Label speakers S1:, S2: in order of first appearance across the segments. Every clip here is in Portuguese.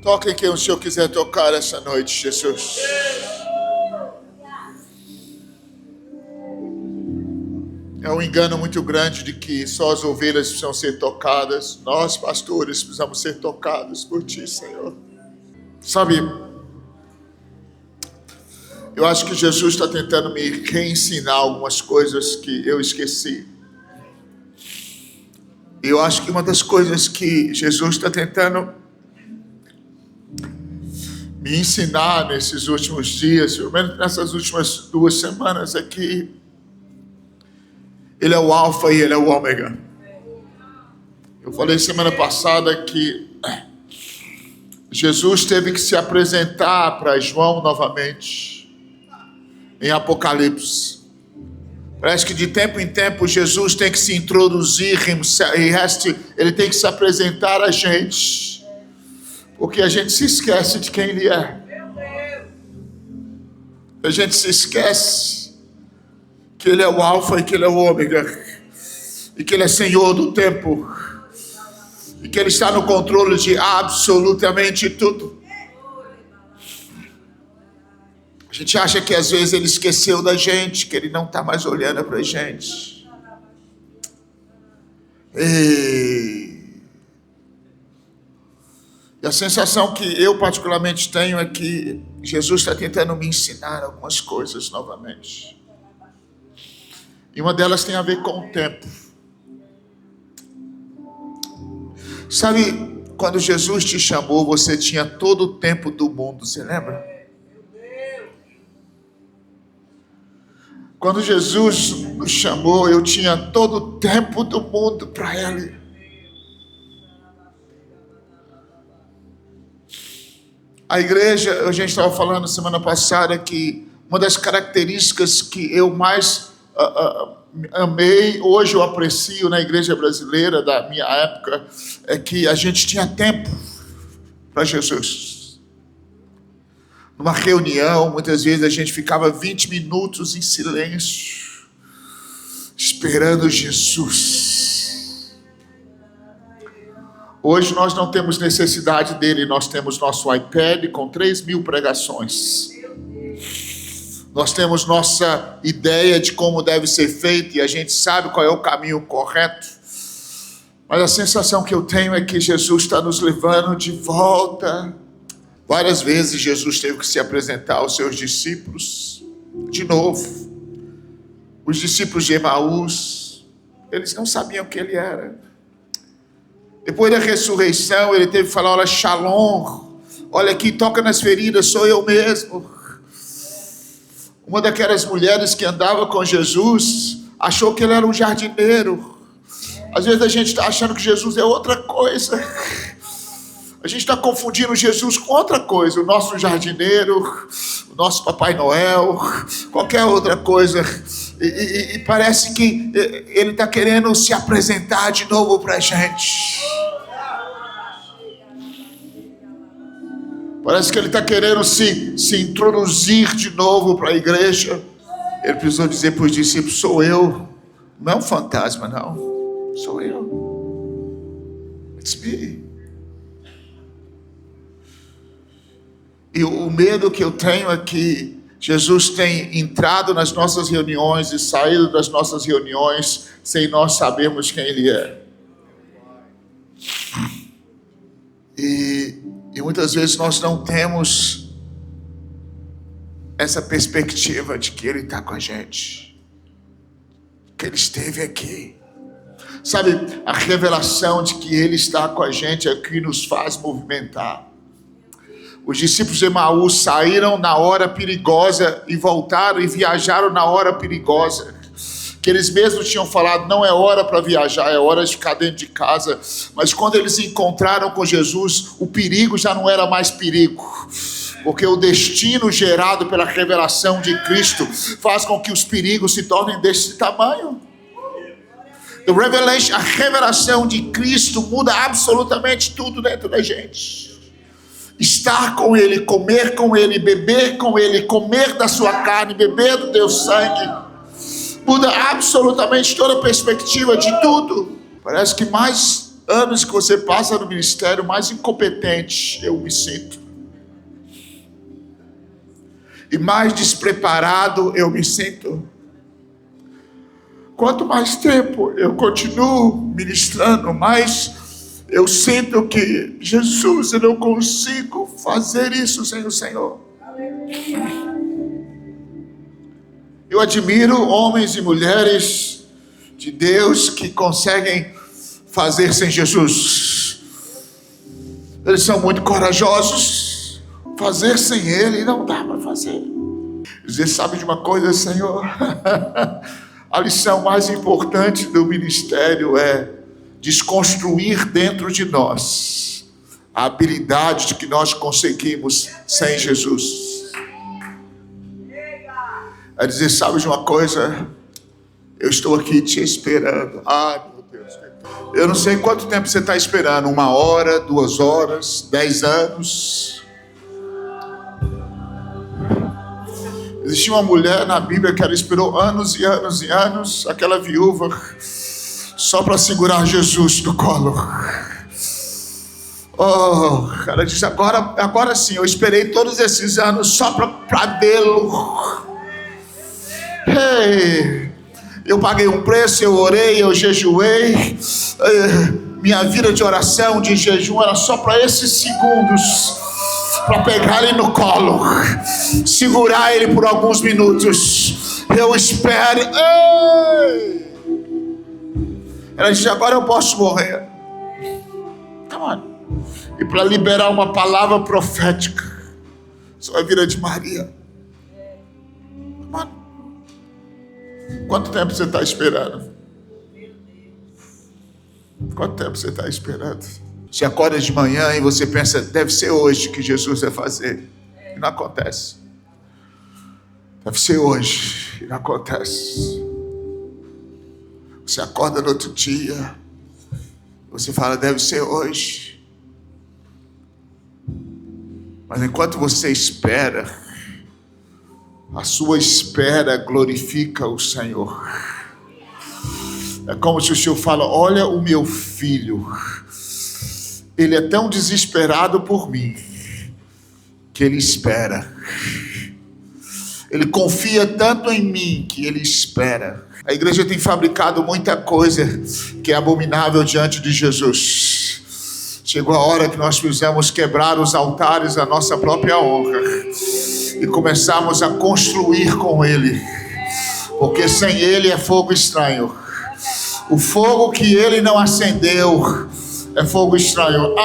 S1: Toque em quem o Senhor quiser tocar essa noite, Jesus. É um engano muito grande de que só as ovelhas precisam ser tocadas. Nós, pastores, precisamos ser tocados por Ti, Senhor. Sabe, eu acho que Jesus está tentando me reensinar algumas coisas que eu esqueci. E eu acho que uma das coisas que Jesus está tentando me ensinar nesses últimos dias, pelo menos nessas últimas 2 semanas, é que Ele é o Alfa e Ele é o Ômega. Eu falei semana passada que Jesus teve que se apresentar para João novamente em Apocalipse. Parece que de tempo em tempo Jesus tem que se introduzir, ele tem que se apresentar a gente, porque a gente se esquece de quem Ele é. A gente se esquece que Ele é o Alfa e que Ele é o Ômega, e que Ele é Senhor do tempo, e que Ele está no controle de absolutamente tudo. A gente acha que às vezes Ele esqueceu da gente, que Ele não está mais olhando para a gente. E a sensação que eu particularmente tenho é que Jesus está tentando me ensinar algumas coisas novamente. E uma delas tem a ver com o tempo. Sabe, quando Jesus te chamou, você tinha todo o tempo do mundo, você lembra? Quando Jesus nos chamou, eu tinha todo o tempo do mundo para Ele. A igreja, a gente estava falando semana passada que uma das características que eu mais amei, hoje eu aprecio na igreja brasileira da minha época, é que a gente tinha tempo para Jesus. Numa reunião, muitas vezes a gente ficava 20 minutos em silêncio, esperando Jesus. Hoje nós não temos necessidade dele, nós temos nosso iPad com 3.000 pregações. Nós temos nossa ideia de como deve ser feito e a gente sabe qual é o caminho correto. Mas a sensação que eu tenho é que Jesus está nos levando de volta. Várias vezes Jesus teve que se apresentar aos seus discípulos de novo. Os discípulos de Emaús, eles não sabiam quem Ele era. Depois da ressurreição, Ele teve que falar: olha, Shalom, olha aqui, toca nas feridas, sou eu mesmo. Uma daquelas mulheres que andava com Jesus achou que Ele era um jardineiro. Às vezes a gente está achando que Jesus é outra coisa. A gente está confundindo Jesus com outra coisa. O nosso jardineiro, o nosso Papai Noel, qualquer outra coisa. E parece que Ele está querendo se apresentar de novo para a gente. Parece que Ele está querendo se introduzir de novo para a igreja. Ele precisou dizer para os discípulos: sou eu. Não é um fantasma, não. Sou eu. It's me. E o medo que eu tenho é que Jesus tem entrado nas nossas reuniões e saído das nossas reuniões sem nós sabermos quem Ele é. E muitas vezes nós não temos essa perspectiva de que Ele está com a gente, que Ele esteve aqui. Sabe, a revelação de que Ele está com a gente é o que nos faz movimentar. Os discípulos de Emaús saíram na hora perigosa e voltaram e viajaram na hora perigosa. Que eles mesmos tinham falado: não é hora para viajar, é hora de ficar dentro de casa. Mas quando eles encontraram com Jesus, o perigo já não era mais perigo. Porque o destino gerado pela revelação de Cristo faz com que os perigos se tornem desse tamanho. A revelação de Cristo muda absolutamente tudo dentro da gente. Estar com Ele, comer com Ele, beber com Ele, comer da sua carne, beber do teu sangue, muda absolutamente toda a perspectiva de tudo. Parece que mais anos que você passa no ministério, mais incompetente eu me sinto. E mais despreparado eu me sinto. Quanto mais tempo eu continuo ministrando, mais eu sinto que, Jesus, eu não consigo fazer isso sem o Senhor. Eu admiro homens e mulheres de Deus que conseguem fazer sem Jesus. Eles são muito corajosos. Fazer sem Ele não dá para fazer. Dizer, sabe de uma coisa, Senhor? A lição mais importante do ministério é desconstruir dentro de nós a habilidade de que nós conseguimos sem Jesus. É dizer, sabe de uma coisa? Eu estou aqui te esperando. Ai, meu Deus. Eu não sei quanto tempo você está esperando. 1 hora, 2 horas, 10 anos. Existia uma mulher na Bíblia que ela esperou anos e anos e anos, aquela viúva, só para segurar Jesus no colo. Oh, ela diz, agora sim, eu esperei todos esses anos só para vê-lo. Hey, eu paguei um preço, eu orei, eu jejuei. Minha vida de oração, de jejum era só para esses segundos, para pegar ele no colo, segurar ele por alguns minutos. Eu espero. Ei! Ela diz, agora eu posso morrer. Come on. E para liberar uma palavra profética, só a vida de Maria. Come on. Quanto tempo você está esperando? Quanto tempo você está esperando? Você acorda de manhã e você pensa, deve ser hoje que Jesus vai fazer. E não acontece. Deve ser hoje. E não acontece. Você acorda no outro dia. Você fala, deve ser hoje. Mas enquanto você espera, a sua espera glorifica o Senhor. É como se o Senhor fala, olha o meu filho. Ele é tão desesperado por mim, que ele espera. Ele confia tanto em mim, que ele espera. A igreja tem fabricado muita coisa que é abominável diante de Jesus. Chegou a hora que nós precisamos quebrar os altares da nossa própria honra e começarmos a construir com Ele. Porque sem Ele é fogo estranho. O fogo que Ele não acendeu é fogo estranho.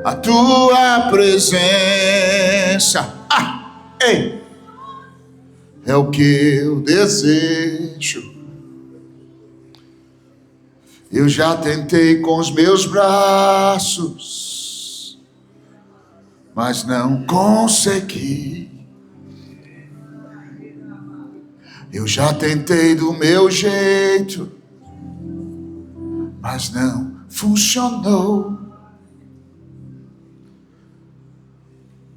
S1: A tua presença, ei, é o que eu desejo. Eu já tentei com os meus braços, mas não consegui. Eu já tentei do meu jeito, mas não funcionou.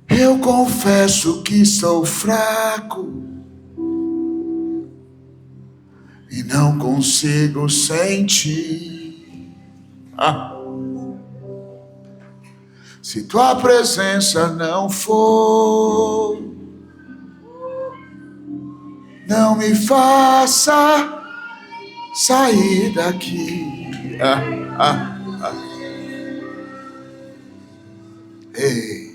S1: Eu confesso que sou fraco e não consigo sentir. Se tua presença não for, não me faça sair daqui. Ei,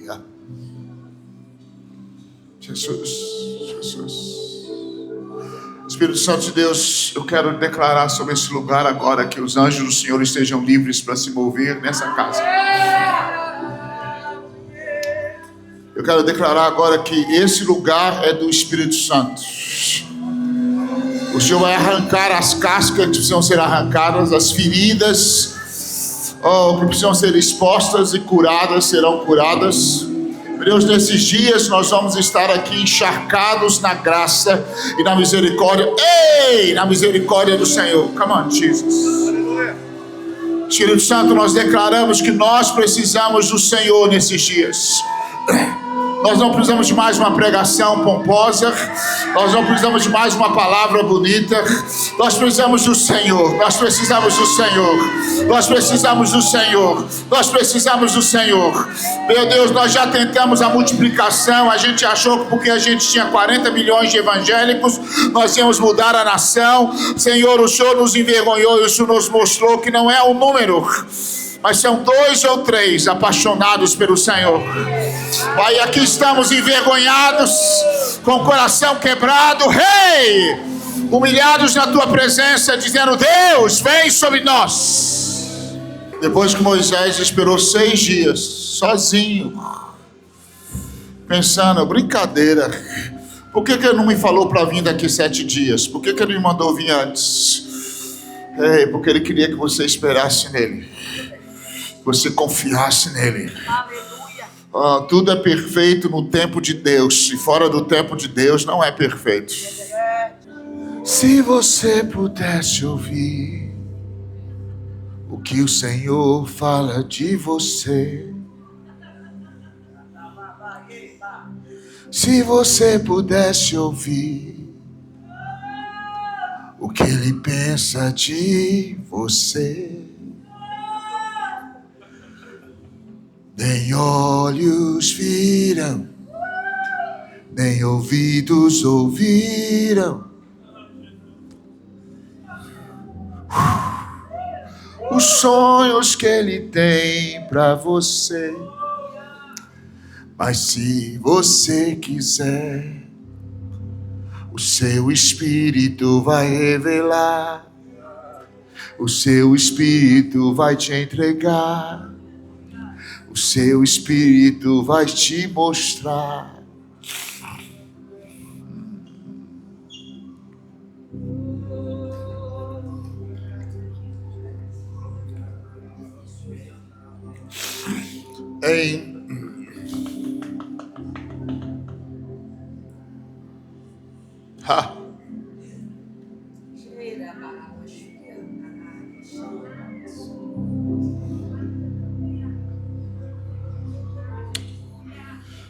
S1: Jesus. Espírito Santo de Deus, eu quero declarar sobre esse lugar agora que os anjos do Senhor estejam livres para se mover nessa casa. Eu quero declarar agora que esse lugar é do Espírito Santo. O Senhor vai arrancar as cascas que precisam ser arrancadas, as feridas que precisam ser expostas e curadas serão curadas. Deus, nesses dias nós vamos estar aqui encharcados na graça e na misericórdia. Ei, na misericórdia do Senhor. Come on, Jesus. Espírito Santo, nós declaramos que nós precisamos do Senhor nesses dias. Nós não precisamos de mais uma pregação pomposa. Nós não precisamos de mais uma palavra bonita. Nós precisamos do Senhor. Nós precisamos do Senhor. Nós precisamos do Senhor. Nós precisamos do Senhor. Meu Deus, nós já tentamos a multiplicação. A gente achou que porque a gente tinha 40 milhões de evangélicos, nós íamos mudar a nação. Senhor, o Senhor nos envergonhou e o Senhor nos mostrou que não é um número, mas são 2 ou 3 apaixonados pelo Senhor. Pai, aqui estamos envergonhados, com o coração quebrado, Rei, humilhados na Tua presença, dizendo: Deus, vem sobre nós. Depois que Moisés esperou 6 dias, sozinho, pensando, brincadeira, por que ele não me falou para vir daqui 7 dias? Por que ele me mandou vir antes? Porque ele queria que você esperasse nele, você confiasse nele. Aleluia. Tudo é perfeito no tempo de Deus, e fora do tempo de Deus não é perfeito. Se você pudesse ouvir o que o Senhor fala de você, se você pudesse ouvir o que Ele pensa de você, nem olhos viram, nem ouvidos ouviram os sonhos que Ele tem para você. Mas se você quiser, o seu Espírito vai revelar, o seu Espírito vai te entregar, o seu Espírito vai te mostrar.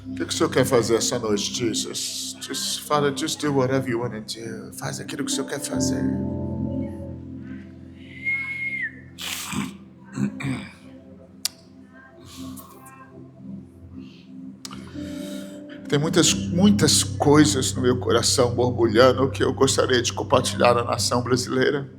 S1: O que o Senhor quer fazer essa noite, Jesus? Father, just do whatever you want to do. Faz aquilo que o Senhor quer fazer. Tem muitas coisas no meu coração borbulhando que eu gostaria de compartilhar na nação brasileira.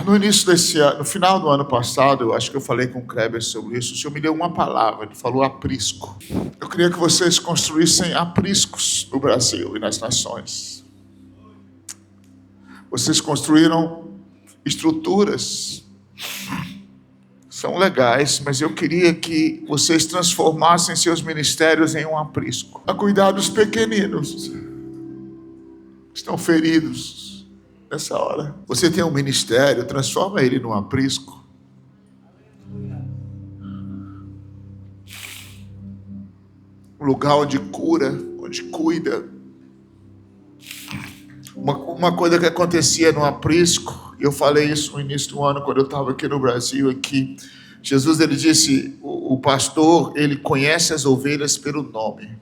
S1: No início desse ano, no final do ano passado, eu acho que eu falei com o Kleber sobre isso. O Senhor me deu uma palavra, Ele falou aprisco. Eu queria que vocês construíssem apriscos no Brasil e nas nações. Vocês construíram estruturas, são legais, mas eu queria que vocês transformassem seus ministérios em um aprisco, a cuidar dos pequeninos que estão feridos. Nessa hora, você tem um ministério, transforma ele num aprisco. Um lugar onde cura, onde cuida. Uma coisa que acontecia no aprisco, e eu falei isso no início do ano, quando eu estava aqui no Brasil, é que Jesus, ele disse, o pastor, ele conhece as ovelhas pelo nome.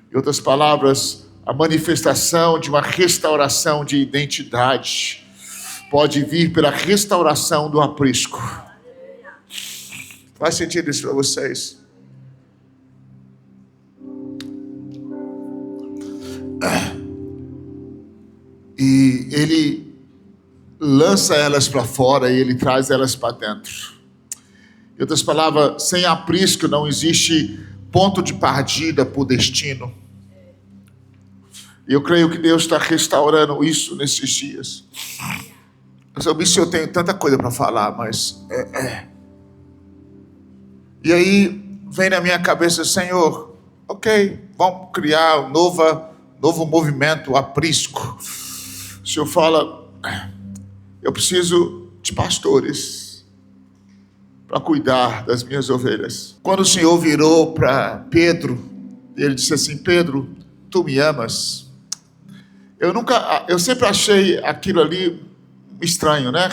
S1: Em outras palavras, a manifestação de uma restauração de identidade pode vir pela restauração do aprisco. Faz sentido isso para vocês? E ele lança elas para fora e ele traz elas para dentro. Em outras palavras, sem aprisco não existe ponto de partida para o destino. E eu creio que Deus está restaurando isso nesses dias. Sobre isso eu tenho tanta coisa para falar, mas... E aí vem na minha cabeça, Senhor, ok, vamos criar um novo movimento, aprisco. O Senhor fala, eu preciso de pastores para cuidar das minhas ovelhas. Quando o Senhor virou para Pedro, ele disse assim, Pedro, tu me amas? Eu sempre achei aquilo ali estranho, né?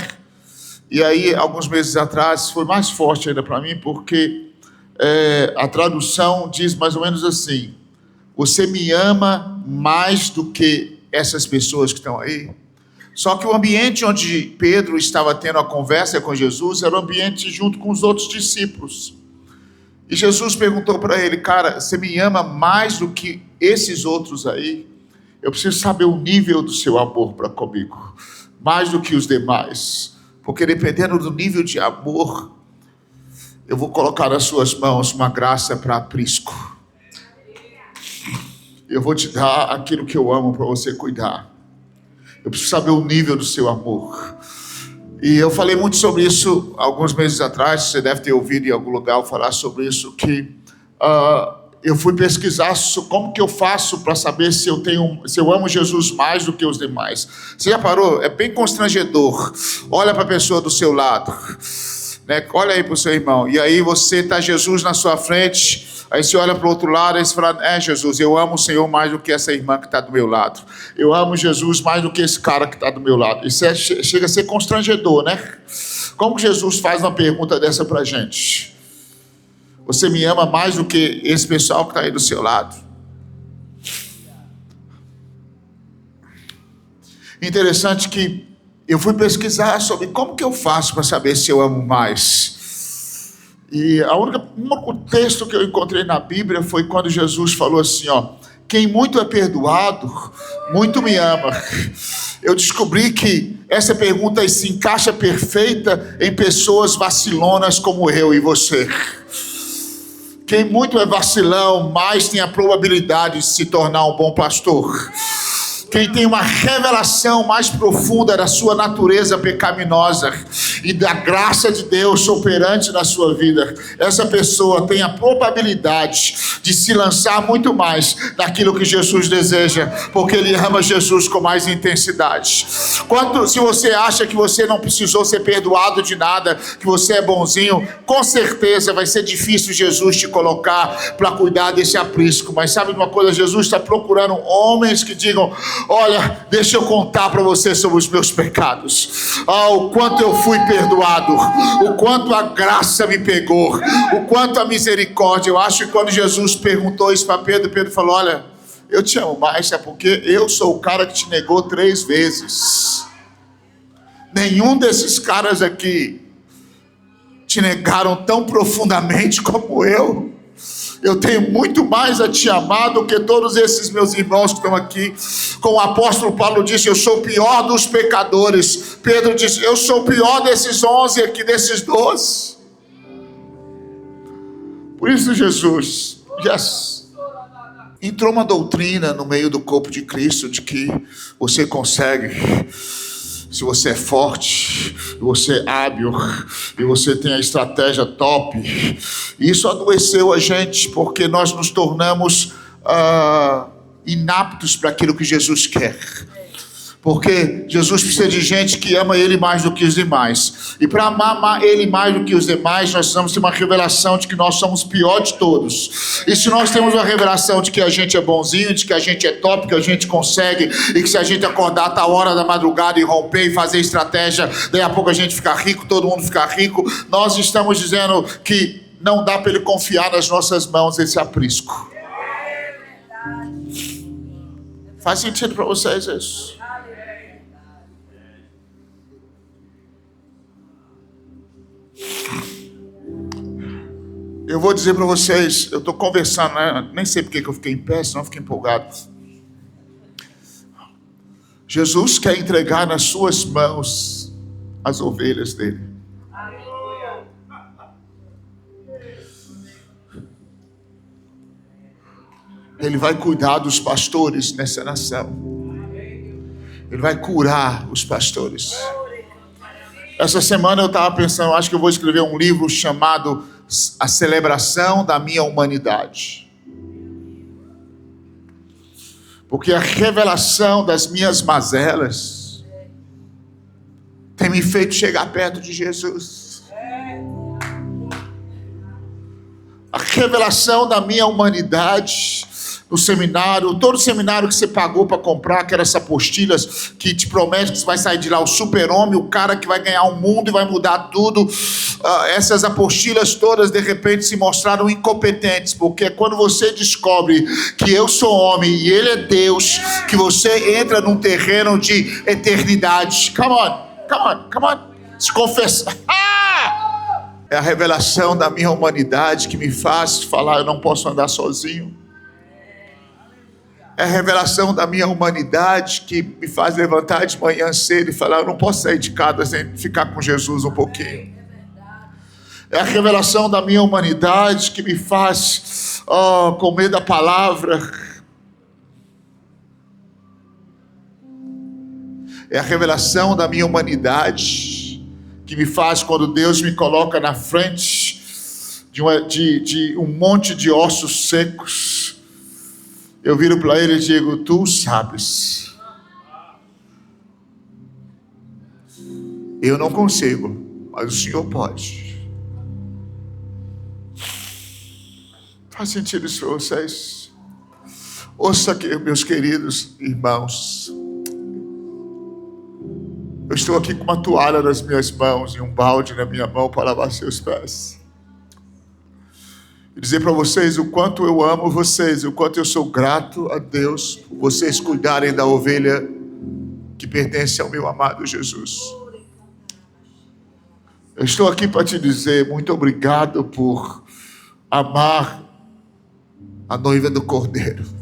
S1: E aí, alguns meses atrás, foi mais forte ainda para mim, porque a tradução diz mais ou menos assim: você me ama mais do que essas pessoas que estão aí. Só que o ambiente onde Pedro estava tendo a conversa com Jesus era um ambiente junto com os outros discípulos. E Jesus perguntou para ele: cara, você me ama mais do que esses outros aí? Eu preciso saber o nível do seu amor para comigo, mais do que os demais, porque dependendo do nível de amor, eu vou colocar nas suas mãos uma graça para aprisco. Eu vou te dar aquilo que eu amo para você cuidar. Eu preciso saber o nível do seu amor. E eu falei muito sobre isso alguns meses atrás. Você deve ter ouvido em algum lugar eu falar sobre isso, que eu fui pesquisar como que eu faço para saber se eu amo Jesus mais do que os demais. Você já parou? É bem constrangedor. Olha para a pessoa do seu lado, né? Olha aí para o seu irmão, e aí você está Jesus na sua frente. Aí você olha para o outro lado e você fala: Jesus, eu amo o Senhor mais do que essa irmã que está do meu lado. Eu amo Jesus mais do que esse cara que está do meu lado. Isso chega a ser constrangedor, né? Como que Jesus faz uma pergunta dessa para a gente? Você me ama mais do que esse pessoal que está aí do seu lado? Interessante que eu fui pesquisar sobre como que eu faço para saber se eu amo mais. E o texto que eu encontrei na Bíblia foi quando Jesus falou assim: quem muito é perdoado, muito me ama. Eu descobri que essa pergunta se encaixa perfeita em pessoas vacilonas como eu e você. Quem muito é vacilão, mais tem a probabilidade de se tornar um bom pastor. Quem tem uma revelação mais profunda da sua natureza pecaminosa e da graça de Deus operante na sua vida, essa pessoa tem a probabilidade de se lançar muito mais naquilo que Jesus deseja, porque ele ama Jesus com mais intensidade. Se você acha que você não precisou ser perdoado de nada, que você é bonzinho, com certeza vai ser difícil Jesus te colocar para cuidar desse aprisco. Mas sabe de uma coisa? Jesus está procurando homens que digam: olha, deixa eu contar para você sobre os meus pecados. O quanto eu fui perdoado, o quanto a graça me pegou, o quanto a misericórdia. Eu acho que quando Jesus perguntou isso para Pedro, Pedro falou: olha, eu te amo mais, é porque eu sou o cara que te negou 3 vezes. Nenhum desses caras aqui te negaram tão profundamente como eu. Eu tenho muito mais a te amar do que todos esses meus irmãos que estão aqui. Como o apóstolo Paulo disse: eu sou o pior dos pecadores. Pedro disse: eu sou o pior desses 11 aqui, desses 12. Por isso Jesus entrou uma doutrina no meio do corpo de Cristo de que você consegue, se você é forte, você é hábil e você tem a estratégia top. Isso adoeceu a gente, porque nós nos tornamos inaptos para aquilo que Jesus quer. Porque Jesus precisa de gente que ama Ele mais do que os demais. E para amar Ele mais do que os demais, nós precisamos ter uma revelação de que nós somos o pior de todos. E se nós temos uma revelação de que a gente é bonzinho, de que a gente é top, que a gente consegue, e que se a gente acordar tá a hora da madrugada e romper e fazer estratégia, daí a pouco a gente fica rico, todo mundo fica rico, nós estamos dizendo que não dá para Ele confiar nas nossas mãos esse aprisco. Faz sentido para vocês isso? Eu vou dizer para vocês, eu estou conversando, né? Nem sei porque que eu fiquei em pé, senão eu fiquei empolgado. Jesus quer entregar nas suas mãos as ovelhas dele. Ele vai cuidar dos pastores nessa nação. Ele vai curar os pastores. Essa semana eu estava pensando, acho que eu vou escrever um livro chamado A Celebração da Minha Humanidade. Porque a revelação das minhas mazelas tem me feito chegar perto de Jesus. A revelação da minha humanidade no seminário, todo seminário que você pagou para comprar, aquelas apostilhas que te prometem que você vai sair de lá o super-homem, o cara que vai ganhar o mundo e vai mudar tudo. Essas apostilhas todas de repente se mostraram incompetentes, porque quando você descobre que eu sou homem e ele é Deus, que você entra num terreno de eternidade. Come on, se confessa. É a revelação da minha humanidade que me faz falar: eu não posso andar sozinho. É a revelação da minha humanidade que me faz levantar de manhã cedo e falar: eu não posso sair de casa sem ficar com Jesus um pouquinho. É a revelação da minha humanidade que me faz comer da palavra. É a revelação da minha humanidade que me faz, quando Deus me coloca na frente de um monte de ossos secos, eu viro para ele e digo: tu sabes. Eu não consigo, mas o Senhor pode. Faz sentido isso para vocês? Ouça aqui, meus queridos irmãos. Eu estou aqui com uma toalha nas minhas mãos e um balde na minha mão para lavar seus pés. E dizer para vocês o quanto eu amo vocês, o quanto eu sou grato a Deus por vocês cuidarem da ovelha que pertence ao meu amado Jesus. Eu estou aqui para te dizer muito obrigado por amar a noiva do Cordeiro.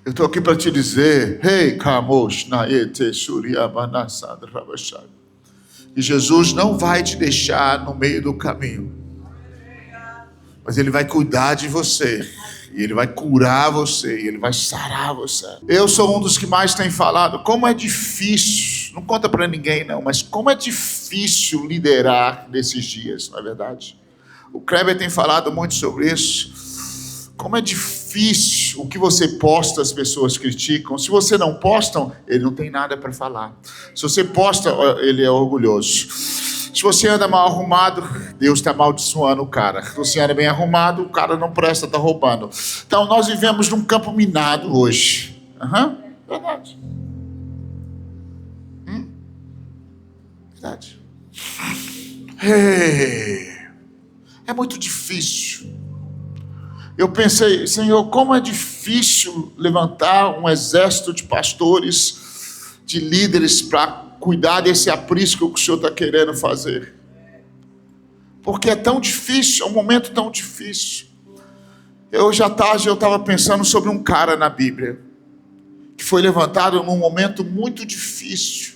S1: Eu estou aqui para te dizer: Hey, Kamosh, Naete, Suriamanasad, Rabashad. E Jesus não vai te deixar no meio do caminho, mas Ele vai cuidar de você, e Ele vai curar você, e Ele vai sarar você. Eu sou um dos que mais tem falado como é difícil, não conta para ninguém não, mas como é difícil liderar nesses dias, não é verdade? O Kleber tem falado muito sobre isso. Como é difícil, o que você posta as pessoas criticam. Se você não posta, ele não tem nada para falar. Se você posta, ele é orgulhoso. Se você anda mal arrumado, Deus está amaldiçoando o cara. Se você anda bem arrumado, o cara não presta, está roubando. Então nós vivemos num campo minado hoje. Verdade. Verdade. É muito difícil. Eu pensei: Senhor, como é difícil levantar um exército de pastores, de líderes para cuidar desse aprisco que o Senhor está querendo fazer. Porque é tão difícil, é um momento tão difícil. Hoje à tarde eu estava pensando sobre um cara na Bíblia, que foi levantado num momento muito difícil.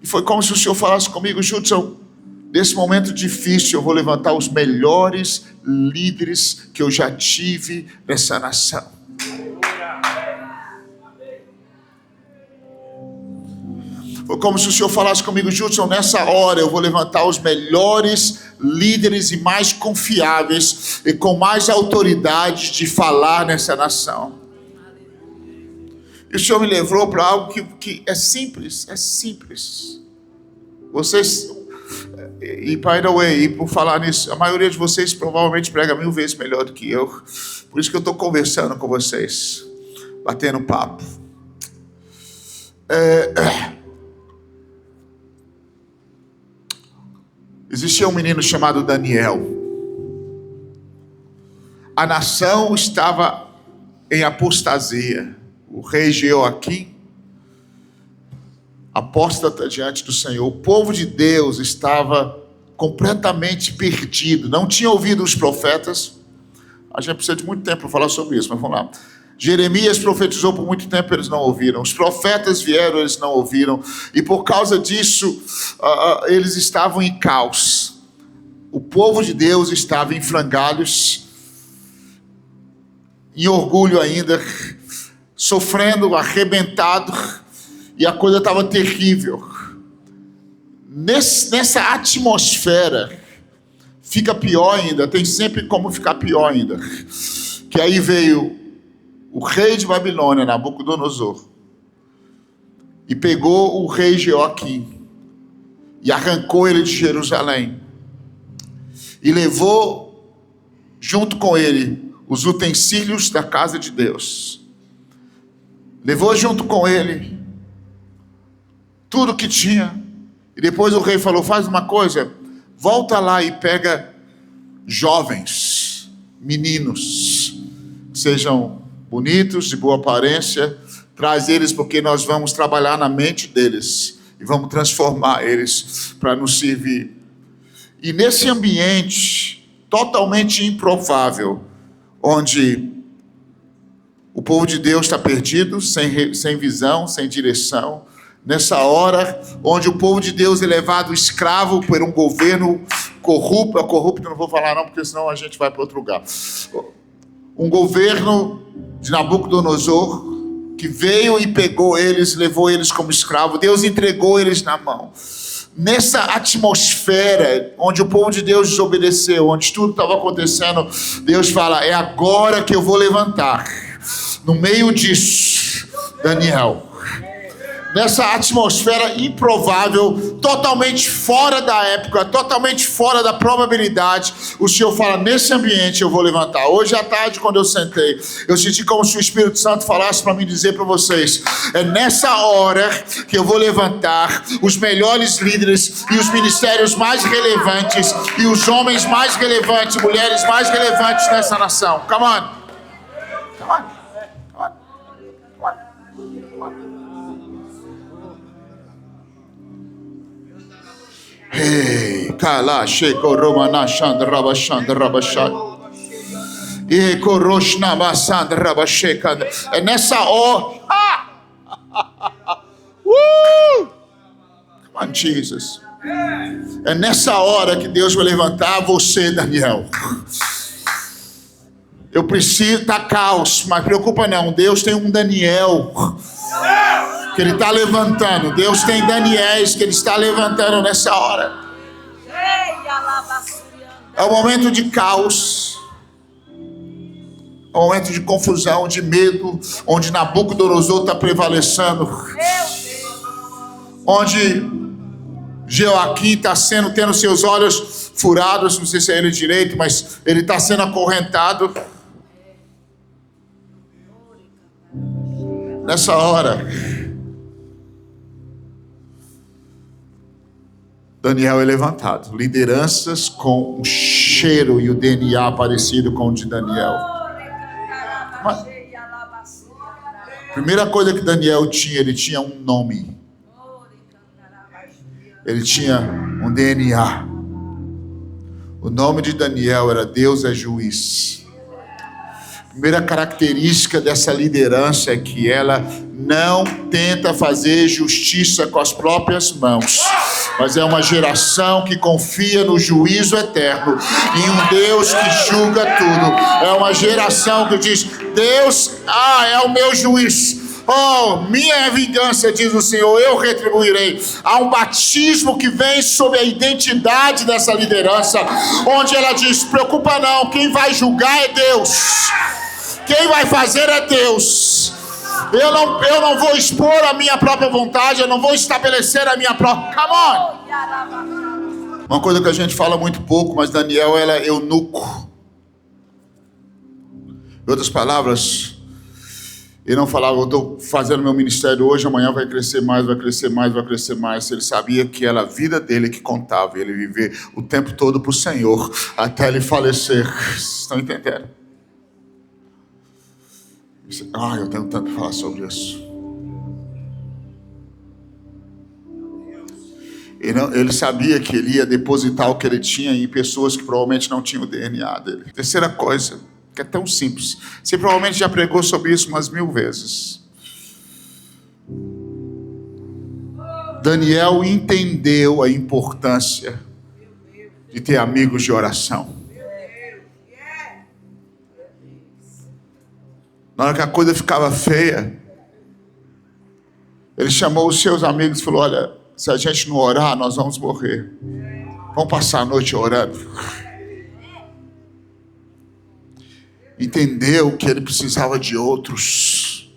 S1: E foi como se o Senhor falasse comigo: Judson, nesse momento difícil eu vou levantar os melhores líderes que eu já tive nessa nação. Foi como se o Senhor falasse comigo: Judson, nessa hora eu vou levantar os melhores líderes e mais confiáveis e com mais autoridade de falar nessa nação. E o Senhor me levou para algo que é simples, Vocês, e by the way, por falar nisso, a maioria de vocês provavelmente prega 1000 vezes melhor do que eu. Por isso que eu estou conversando com vocês, batendo papo. Existia um menino chamado Daniel. A nação estava em apostasia. O rei Jeoaquim, apóstata diante do Senhor. O povo de Deus estava completamente perdido. Não tinha ouvido os profetas. A gente precisa de muito tempo para falar sobre isso, mas vamos lá. Jeremias profetizou por muito tempo, eles não ouviram. Os profetas vieram, eles não ouviram. E por causa disso, eles estavam em caos. O povo de Deus estava em frangalhos, em orgulho ainda, sofrendo, arrebentado, e a coisa estava terrível. Nessa atmosfera, fica pior ainda, tem sempre como ficar pior ainda. Que aí veio o rei de Babilônia, Nabucodonosor, e pegou o rei Jeoaquim, e arrancou ele de Jerusalém, e levou junto com ele os utensílios da casa de Deus. Levou junto com ele tudo que tinha. E depois o rei falou: faz uma coisa, volta lá e pega jovens, meninos, sejam bonitos, de boa aparência, traz eles, porque nós vamos trabalhar na mente deles e vamos transformar eles para nos servir. E nesse ambiente totalmente improvável, onde o povo de Deus está perdido, sem visão, sem direção, nessa hora onde o povo de Deus é levado escravo por um governo corrupto, não vou falar não, porque senão a gente vai para outro lugar. Um governo de Nabucodonosor, que veio e pegou eles, levou eles como escravo. Deus entregou eles na mão. Nessa atmosfera, onde o povo de Deus desobedeceu, onde tudo estava acontecendo, Deus fala: é agora que eu vou levantar, no meio disso, Daniel. Nessa atmosfera improvável, totalmente fora da época, totalmente fora da probabilidade, o Senhor fala: nesse ambiente eu vou levantar. Hoje à tarde, quando eu sentei, eu senti como se o Espírito Santo falasse para mim dizer para vocês: é nessa hora que eu vou levantar os melhores líderes e os ministérios mais relevantes e os homens mais relevantes, mulheres mais relevantes nessa nação. Come on. Come on. Hey, kala sheko romana shand rabashand rabashad. E koroshna masand rabasheka. É nessa hora. Come on, Jesus. É nessa hora que Deus vai levantar você, Daniel. Eu preciso, tá caos, mas preocupa não. Deus tem um Daniel que ele está levantando. Deus tem Daniéis que ele está levantando nessa hora. É um momento de caos, é um momento de confusão, de medo, onde Nabucodonosor está prevalecendo, onde Jeoaquim está tendo seus olhos furados, não sei se é ele direito, mas ele está sendo acorrentado. Nessa hora, Daniel é levantado. Lideranças com o cheiro e o DNA parecido com o de Daniel. Mas, primeira coisa que Daniel tinha, ele tinha um nome. Ele tinha um DNA. O nome de Daniel era: Deus é juiz. Primeira característica dessa liderança é que ela não tenta fazer justiça com as próprias mãos, mas é uma geração que confia no juízo eterno, em um Deus que julga tudo. É uma geração que diz: Deus, é o meu juiz. Oh, minha é vingança, diz o Senhor, eu retribuirei. Há um batismo que vem sobre a identidade dessa liderança, onde ela diz: preocupa não, quem vai julgar é Deus. Quem vai fazer é Deus. Eu não vou expor a minha própria vontade, eu não vou estabelecer a minha própria... Come on! Uma coisa que a gente fala muito pouco, mas Daniel era eunuco. Em outras palavras, ele não falava: eu estou fazendo meu ministério hoje, amanhã vai crescer mais, vai crescer mais, vai crescer mais. Ele sabia que era a vida dele que contava, ele viver o tempo todo para o Senhor, até ele falecer. Estão entendendo? Eu tenho tanto para falar sobre isso. Ele sabia que ele ia depositar o que ele tinha em pessoas que provavelmente não tinham o DNA dele. Terceira coisa, que é tão simples. Você provavelmente já pregou sobre isso umas 1000 vezes. Daniel entendeu a importância de ter amigos de oração. Na hora que a coisa ficava feia, ele chamou os seus amigos e falou: olha, se a gente não orar, nós vamos morrer. Vamos passar a noite orando. Entendeu que ele precisava de outros.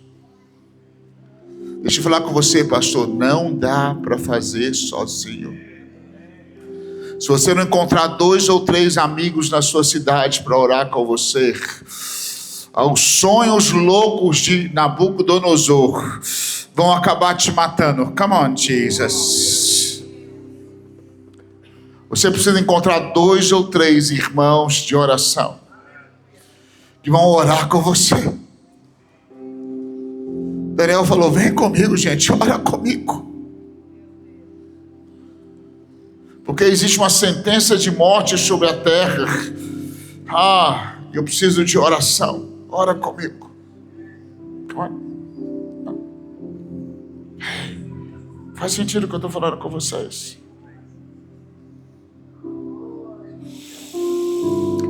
S1: Deixa eu falar com você, pastor, não dá para fazer sozinho. Se você não encontrar 2 ou 3 amigos na sua cidade para orar com você, os sonhos loucos de Nabucodonosor vão acabar te matando. Come on, Jesus. Você precisa encontrar 2 ou 3 irmãos de oração que vão orar com você. Daniel falou: vem comigo, gente, ora comigo. Porque existe uma sentença de morte sobre a terra. Eu preciso de oração. Ora comigo. Faz sentido o que eu estou falando com vocês?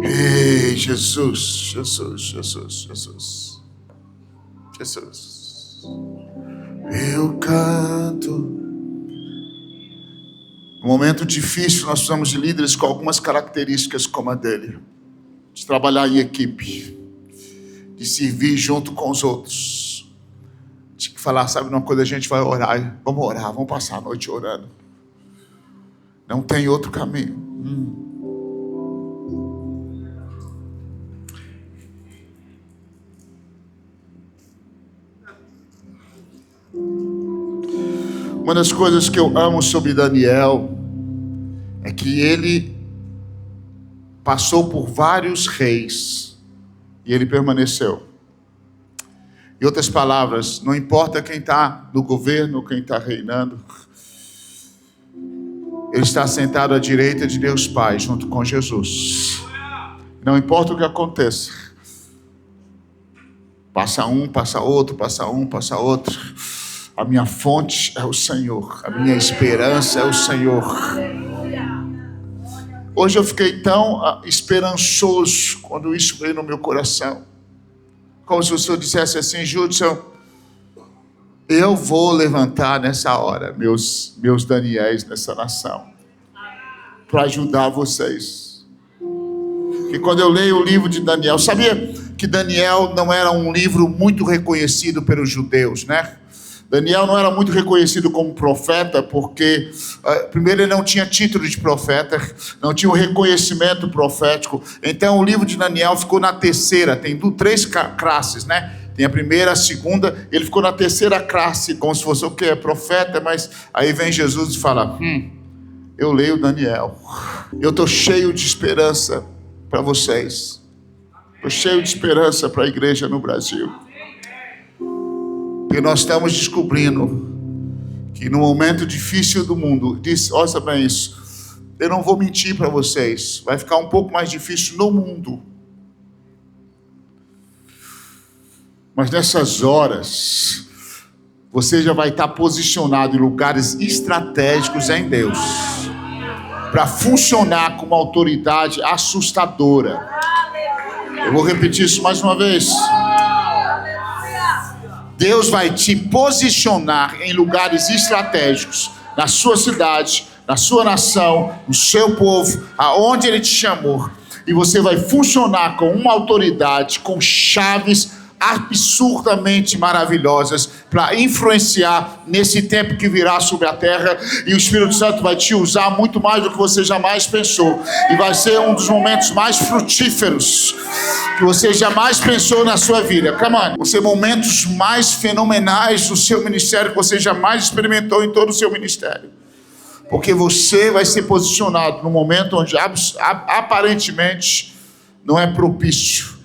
S1: Ei, Jesus. Eu canto. Um momento difícil, nós precisamos de líderes com algumas características como a dele. De trabalhar em equipe. De servir junto com os outros. De falar, sabe, uma coisa, a gente vai orar. Vamos orar, vamos passar a noite orando. Não tem outro caminho. Uma das coisas que eu amo sobre Daniel é que ele passou por vários reis e ele permaneceu. Em outras palavras, não importa quem está no governo, quem está reinando, ele está sentado à direita de Deus Pai, junto com Jesus. Não importa o que aconteça. Passa um, passa outro, passa um, passa outro. A minha fonte é o Senhor. A minha esperança é o Senhor. Hoje eu fiquei tão esperançoso quando isso veio no meu coração. Como se o Senhor dissesse assim: Judson, eu vou levantar nessa hora meus Daniéis nessa nação para ajudar vocês. E quando eu leio o livro de Daniel, sabia que Daniel não era um livro muito reconhecido pelos judeus, né? Daniel não era muito reconhecido como profeta, porque primeiro ele não tinha título de profeta, não tinha o reconhecimento profético. Então o livro de Daniel ficou na terceira, tem 3 classes, né? Tem a primeira, a segunda, ele ficou na terceira classe, como se fosse o quê? Profeta, mas aí vem Jesus e fala: eu leio Daniel, eu estou cheio de esperança para vocês, estou cheio de esperança para a igreja no Brasil. Porque nós estamos descobrindo que no momento difícil do mundo, olha bem isso, eu não vou mentir para vocês, vai ficar um pouco mais difícil no mundo. Mas nessas horas, você já vai estar posicionado em lugares estratégicos em Deus, para funcionar com uma autoridade assustadora. Eu vou repetir isso mais uma vez. Deus vai te posicionar em lugares estratégicos, na sua cidade, na sua nação, no seu povo, aonde Ele te chamou. E você vai funcionar com uma autoridade, com chaves absurdamente maravilhosas para influenciar nesse tempo que virá sobre a terra. E o Espírito Santo vai te usar muito mais do que você jamais pensou. E vai ser um dos momentos mais frutíferos que você jamais pensou na sua vida. Come on. Vão ser momentos mais fenomenais do seu ministério que você jamais experimentou em todo o seu ministério. Porque você vai ser posicionado num momento onde aparentemente não é propício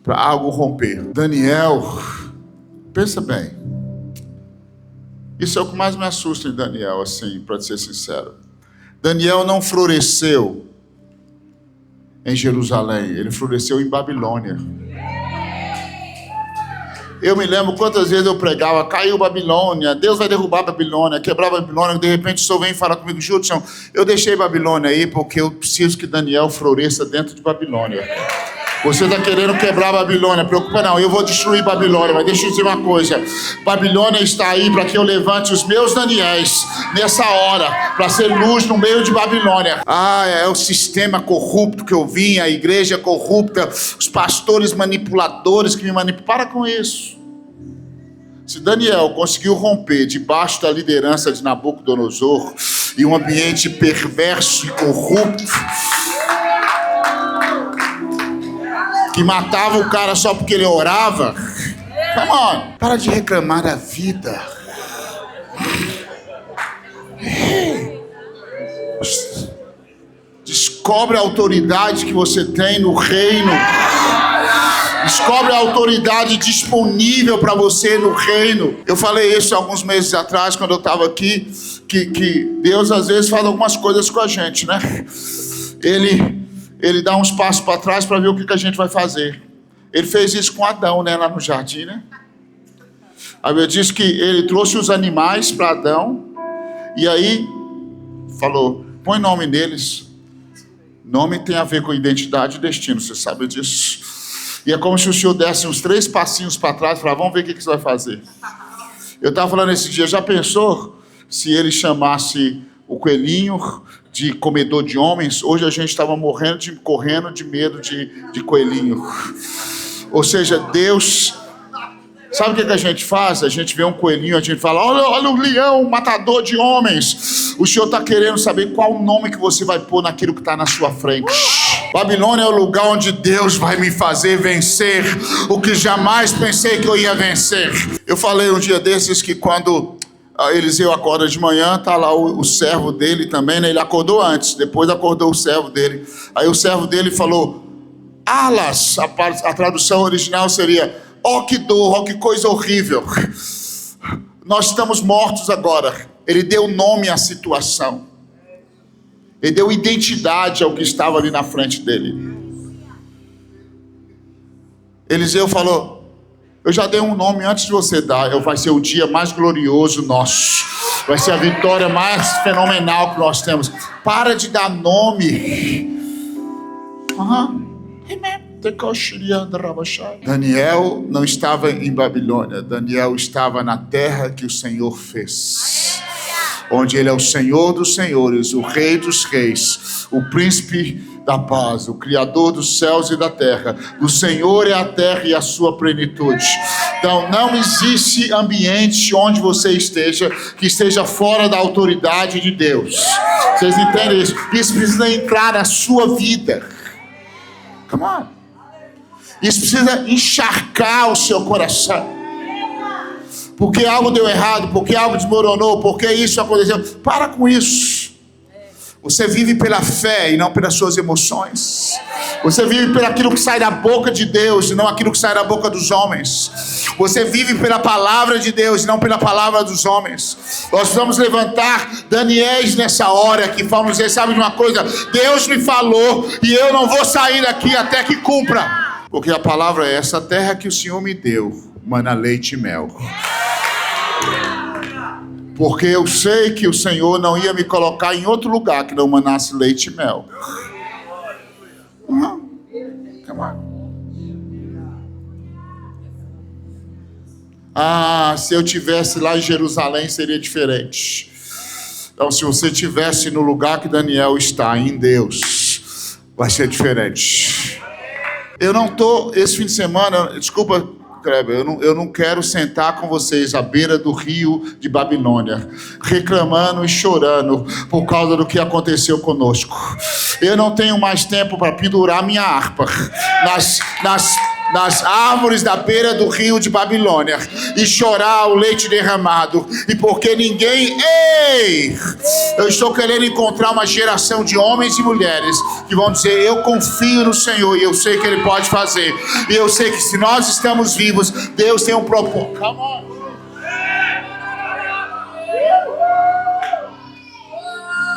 S1: para algo romper. Daniel, pensa bem. Isso é o que mais me assusta em Daniel, assim, para ser sincero. Daniel não floresceu em Jerusalém, ele floresceu em Babilônia. Eu me lembro quantas vezes eu pregava: caiu Babilônia, Deus vai derrubar Babilônia, quebrar Babilônia. De repente o Senhor vem e fala comigo: Judson, eu deixei Babilônia aí porque eu preciso que Daniel floresça dentro de Babilônia. Você está querendo quebrar Babilônia, preocupa não, eu vou destruir Babilônia. Mas deixa eu dizer uma coisa: Babilônia está aí para que eu levante os meus Daniéis nessa hora, para ser luz no meio de Babilônia. É o sistema corrupto que eu vim, a igreja corrupta, os pastores manipuladores que me manipulam. Para com isso. Se Daniel conseguiu romper debaixo da liderança de Nabucodonosor, e um ambiente perverso e corrupto, que matava o cara só porque ele orava. Come on, para de reclamar da vida. Descobre a autoridade que você tem no reino. Descobre a autoridade disponível para você no reino. Eu falei isso alguns meses atrás, quando eu estava aqui, que Deus às vezes faz algumas coisas com a gente, né? Ele dá uns passos para trás para ver o que a gente vai fazer. Ele fez isso com Adão, né, lá no jardim, né? A Bíblia diz que ele trouxe os animais para Adão, e aí falou, põe nome neles. Nome tem a ver com identidade e destino, você sabe disso. E é como se o Senhor desse uns 3 passinhos para trás e falava, vamos ver o que você vai fazer. Eu estava falando esse dia, já pensou se ele chamasse o coelhinho de comedor de homens? Hoje a gente estava correndo de medo de coelhinho. Ou seja, Deus... Sabe o que a gente faz? A gente vê um coelhinho, a gente fala, olha o leão, matador de homens. O Senhor está querendo saber qual o nome que você vai pôr naquilo que está na sua frente. Babilônia é o lugar onde Deus vai me fazer vencer o que jamais pensei que eu ia vencer. Eu falei um dia desses que quando Eliseu acorda de manhã, tá lá o servo dele também, né? Ele acordou antes, depois acordou o servo dele. Aí o servo dele falou, alas, a tradução original seria, oh que dor, oh que coisa horrível. Nós estamos mortos agora. Ele deu nome à situação. Ele deu identidade ao que estava ali na frente dele. Eliseu falou, eu já dei um nome antes de você dar. Vai ser o dia mais glorioso nosso. Vai ser a vitória mais fenomenal que nós temos. Para de dar nome. Daniel não estava em Babilônia. Daniel estava na terra que o Senhor fez, onde ele é o Senhor dos senhores, o Rei dos reis, o príncipe da paz, o Criador dos céus e da terra. Do Senhor é a terra e a sua plenitude. Então não existe ambiente onde você esteja que esteja fora da autoridade de Deus. Vocês entendem isso? Isso precisa entrar na sua vida. Come on. Isso precisa encharcar o seu coração. Porque algo deu errado, porque algo desmoronou, porque isso aconteceu. Para com isso. Você vive pela fé e não pelas suas emoções. Você vive pelo aquilo que sai da boca de Deus e não aquilo que sai da boca dos homens. Você vive pela palavra de Deus e não pela palavra dos homens. Nós precisamos levantar Daniéis nessa hora que vamos dizer, sabe de uma coisa? Deus me falou e eu não vou sair daqui até que cumpra. Porque a palavra é essa terra que o Senhor me deu, mana leite e mel. Porque eu sei que o Senhor não ia me colocar em outro lugar que não manasse leite e mel. Se eu tivesse lá em Jerusalém seria diferente. Então se você estivesse no lugar que Daniel está, em Deus, vai ser diferente. Eu não estou, esse fim de semana, desculpa, Kleber, eu não quero sentar com vocês à beira do rio de Babilônia, reclamando e chorando por causa do que aconteceu conosco. Eu não tenho mais tempo para pendurar minha harpa nas árvores da beira do rio de Babilônia e chorar o leite derramado. E porque eu estou querendo encontrar uma geração de homens e mulheres que vão dizer, eu confio no Senhor e eu sei que Ele pode fazer, e eu sei que se nós estamos vivos, Deus tem um propósito. Come on.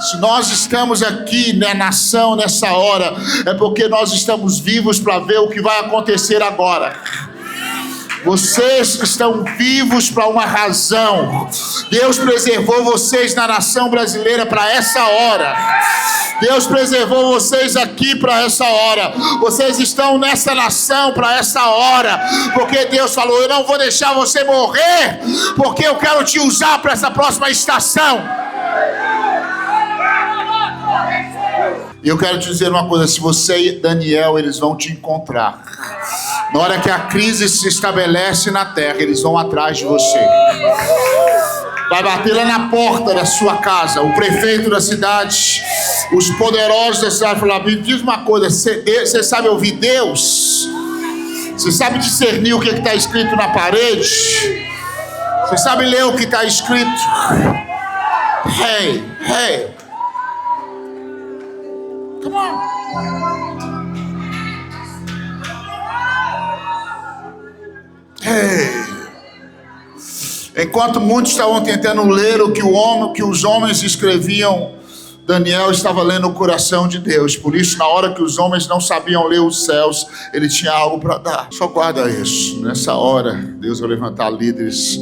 S1: Se nós estamos aqui na nação nessa hora, é porque nós estamos vivos para ver o que vai acontecer agora. Vocês estão vivos para uma razão. Deus preservou vocês na nação brasileira para essa hora. Deus preservou vocês aqui para essa hora. Vocês estão nessa nação para essa hora, porque Deus falou, eu não vou deixar você morrer, porque eu quero te usar para essa próxima estação. E eu quero te dizer uma coisa, se você e Daniel, eles vão te encontrar. Na hora que a crise se estabelece na terra, eles vão atrás de você. Vai bater lá na porta da sua casa. O prefeito da cidade, os poderosos da cidade, falar: me diz uma coisa, você sabe ouvir Deus? Você sabe discernir o que está escrito na parede? Você sabe ler o que está escrito? Hey, hey. Come on. Hey. Enquanto muitos estavam tentando ler o que os homens escreviam, Daniel estava lendo o coração de Deus. Por isso, na hora que os homens não sabiam ler os céus, ele tinha algo para dar. Só guarda isso. Nessa hora, Deus vai levantar líderes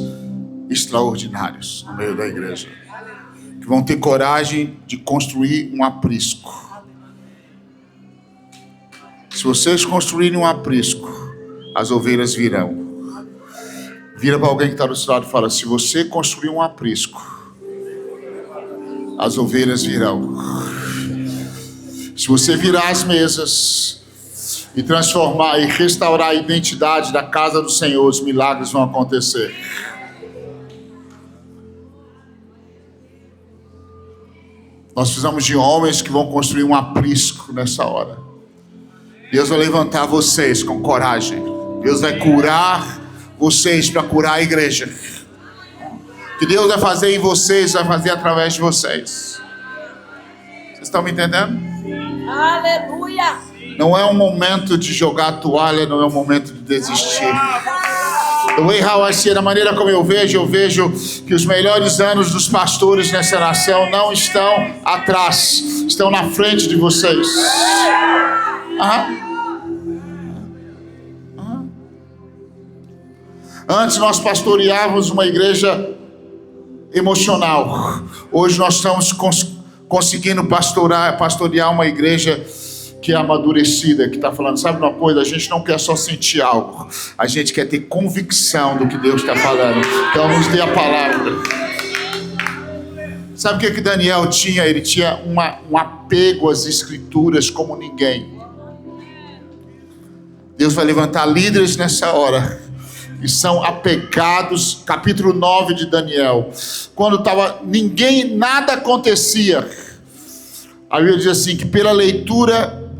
S1: extraordinários no meio da igreja, que vão ter coragem de construir um aprisco. Se vocês construírem um aprisco, as ovelhas virão. Vira para alguém que está do seu lado e fala: se você construir um aprisco, as ovelhas virão. Se você virar as mesas e transformar e restaurar a identidade da casa do Senhor, os milagres vão acontecer. Nós precisamos de homens que vão construir um aprisco nessa hora. Deus vai levantar vocês com coragem. Deus vai curar vocês para curar a igreja. O que Deus vai fazer em vocês, vai fazer através de vocês. Vocês estão me entendendo?
S2: Aleluia!
S1: Não é um momento de jogar a toalha, não é um momento de desistir. Da maneira como eu vejo que os melhores anos dos pastores nessa nação não estão atrás, estão na frente de vocês. Antes nós pastoreávamos uma igreja emocional. Hoje nós estamos conseguindo pastorear uma igreja que é amadurecida, que está falando: sabe uma coisa, a gente não quer só sentir algo, a gente quer ter convicção do que Deus está falando. Então nos dê a palavra. Sabe o que Daniel tinha? Ele tinha um apego às escrituras como ninguém. Deus vai levantar líderes nessa hora e são apegados. Capítulo 9 de Daniel, quando nada acontecia, a Bíblia diz assim, que pela leitura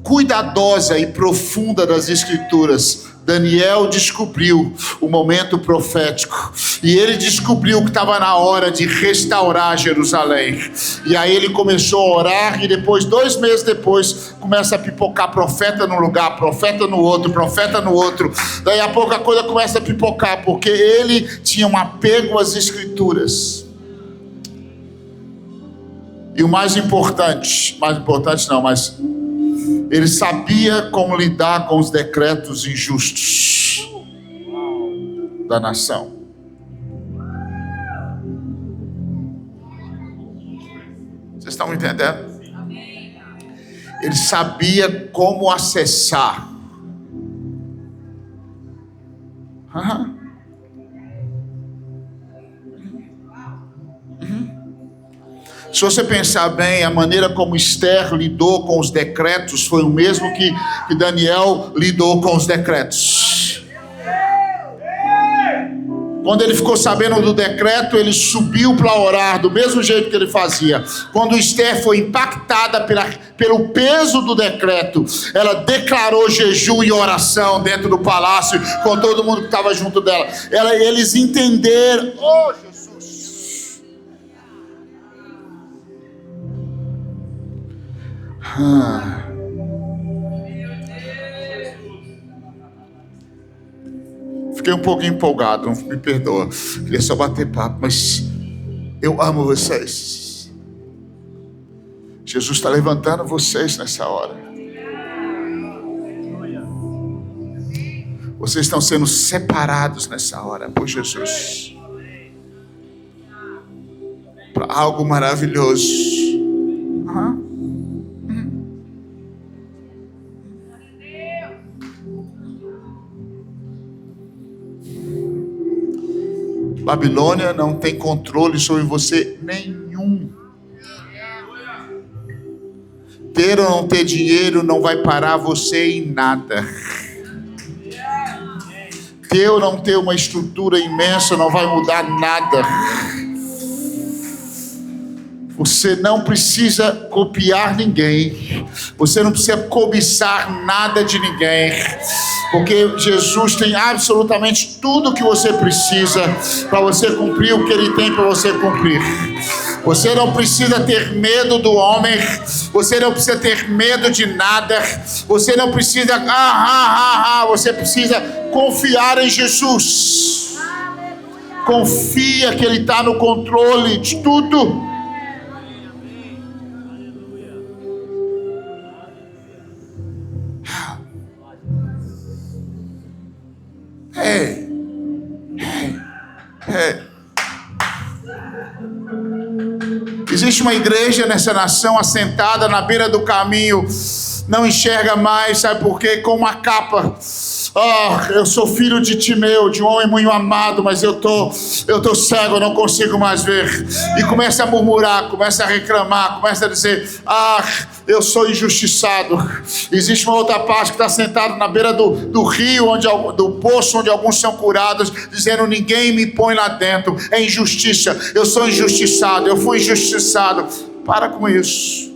S1: cuidadosa e profunda das escrituras, Daniel descobriu o momento profético, e ele descobriu que estava na hora de restaurar Jerusalém. E aí ele começou a orar, e depois, 2 meses depois, começa a pipocar profeta num lugar, profeta no outro, profeta no outro. Daí a pouco a coisa começa a pipocar, porque ele tinha um apego às escrituras. E o mais importante não, mas ele sabia como lidar com os decretos injustos da nação. Vocês estão me entendendo? Ele sabia como acessar. Se você pensar bem, a maneira como Esther lidou com os decretos foi o mesmo que Daniel lidou com os decretos. Quando ele ficou sabendo do decreto, ele subiu para orar do mesmo jeito que ele fazia. Quando Esther foi impactada pelo peso do decreto, ela declarou jejum e oração dentro do palácio com todo mundo que estava junto dela. Eles entenderam. Oh, Jesus! Fiquei um pouco empolgado, me perdoa. Queria só bater papo, mas eu amo vocês. Jesus está levantando vocês nessa hora. Vocês estão sendo separados nessa hora por Jesus para algo maravilhoso. Babilônia não tem controle sobre você nenhum. Ter ou não ter dinheiro não vai parar você em nada. eu não ter uma estrutura imensa não vai mudar nada. Você não precisa copiar ninguém. Você não precisa cobiçar nada de ninguém. Porque Jesus tem absolutamente tudo o que você precisa para você cumprir o que Ele tem para você cumprir. Você não precisa ter medo do homem. Você não precisa ter medo de nada. Você não precisa... Você precisa confiar em Jesus. Confia que Ele está no controle de tudo. Existe uma igreja nessa nação assentada na beira do caminho, não enxerga mais, sabe por quê? Com uma capa. Eu sou filho de Timeu, de um homem muito amado, mas eu tô cego, eu não consigo mais ver. E começa a murmurar, começa a reclamar, começa a dizer: eu sou injustiçado. Existe uma outra parte que está sentada na beira do rio, do poço onde alguns são curados, dizendo: ninguém me põe lá dentro, é injustiça, eu sou injustiçado, eu fui injustiçado. Para com isso.